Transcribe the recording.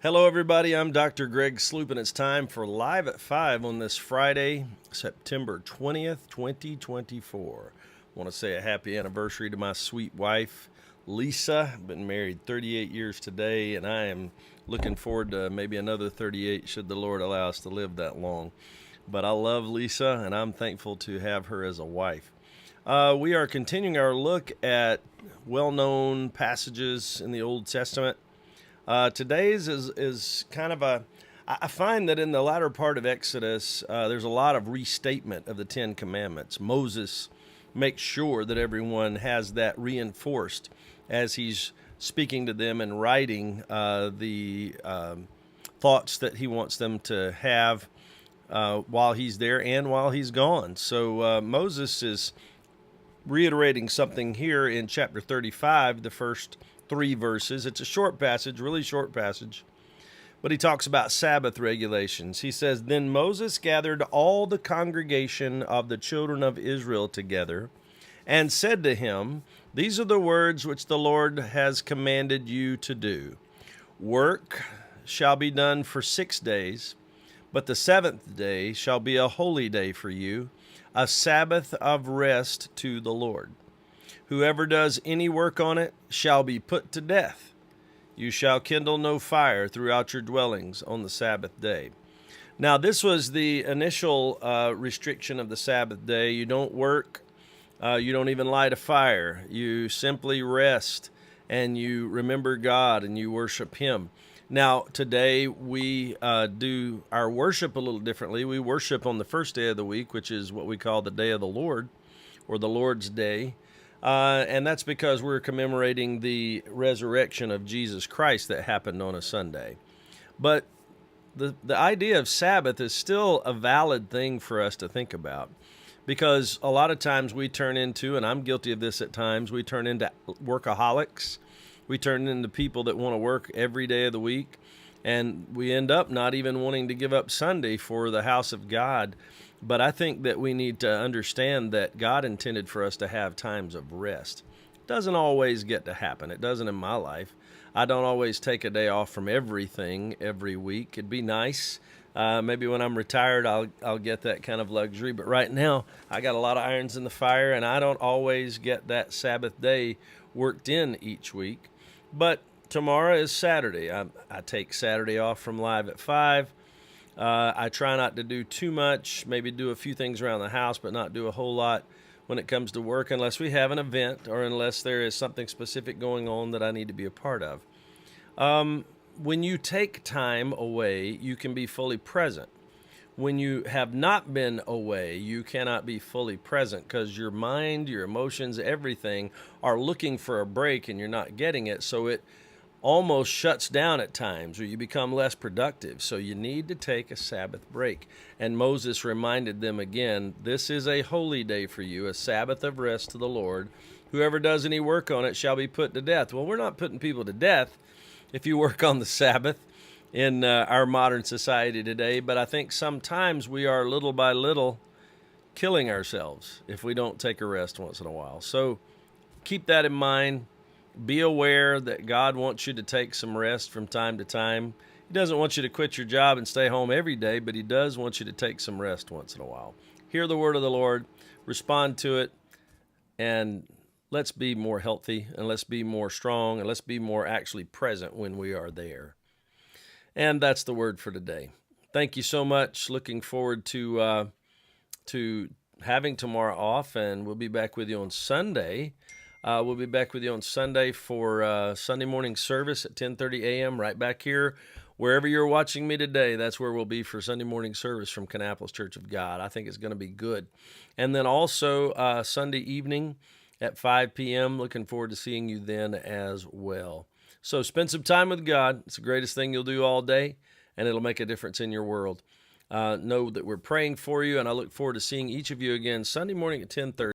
Hello, everybody. I'm Dr. Greg Sloop, and it's time for Live at 5 on this Friday, September 20th, 2024. I want to say a happy anniversary to my sweet wife, Lisa. I've been married 38 years today, and I am looking forward to maybe another 38 should the Lord allow us to live that long. But I love Lisa, and I'm thankful to have her as a wife. We are continuing our look at well-known passages in the Old Testament. Today's is kind of I find that in the latter part of Exodus, there's a lot of restatement of the Ten Commandments. Moses makes sure that everyone has that reinforced as he's speaking to them and writing the thoughts that he wants them to have while he's there and while he's gone. So Moses is reiterating something here in chapter 35, the first 3 verses. It's a short passage, really short passage, but he talks about Sabbath regulations. He says, "Then Moses gathered all the congregation of the children of Israel together and said to him, 'These are the words which the Lord has commanded you to do. Work shall be done for 6 days, but the 7th day shall be a holy day for you, a Sabbath of rest to the Lord. Whoever does any work on it shall be put to death. You shall kindle no fire throughout your dwellings on the Sabbath day.'" Now, this was the initial restriction of the Sabbath day. You don't work. You don't even light a fire. You simply rest and you remember God and you worship Him. Now, today we do our worship a little differently. We worship on the first day of the week, which is what we call the Day of the Lord or the Lord's Day. And that's because we're commemorating the resurrection of Jesus Christ that happened on a Sunday. But the idea of Sabbath is still a valid thing for us to think about, because a lot of times we turn into, and I'm guilty of this at times, we turn into workaholics. We turn into people that want to work every day of the week, and we end up not even wanting to give up Sunday for the house of God. But I think that we need to understand that God intended for us to have times of rest. It doesn't always get to happen. It doesn't in my life. I don't always take a day off from everything every week. It'd be nice. Maybe when I'm retired, I'll get that kind of luxury. But right now, I got a lot of irons in the fire, and I don't always get that Sabbath day worked in each week. But tomorrow is Saturday. I take Saturday off from Live at 5. I try not to do too much, maybe do a few things around the house, but not do a whole lot when it comes to work unless we have an event or unless there is something specific going on that I need to be a part of. When you take time away, you can be fully present. When you have not been away, you cannot be fully present because your mind, your emotions, everything are looking for a break and you're not getting it. So it almost shuts down at times, or you become less productive. So you need to take a Sabbath break. And Moses reminded them again, this is a holy day for you, a Sabbath of rest to the Lord. Whoever does any work on it shall be put to death. Well, we're not putting people to death if you work on the Sabbath in our modern society today, but I think sometimes we are little by little killing ourselves if we don't take a rest once in a while. So keep that in mind. Be aware that God wants you to take some rest from time to time. He doesn't want you to quit your job and stay home every day, but He does want you to take some rest once in a while. Hear the word of the Lord, respond to it, and let's be more healthy, and let's be more strong, and let's be more actually present when we are there. And that's the word for today. Thank you so much. Looking forward to having tomorrow off, and we'll be back with you on Sunday. We'll be back with you on Sunday for Sunday morning service at 10:30 a.m. right back here. Wherever you're watching me today, that's where we'll be for Sunday morning service from Kannapolis Church of God. I think it's going to be good. And then also Sunday evening at 5 p.m., looking forward to seeing you then as well. So spend some time with God. It's the greatest thing you'll do all day, and it'll make a difference in your world. Know that we're praying for you, and I look forward to seeing each of you again Sunday morning at 10:30.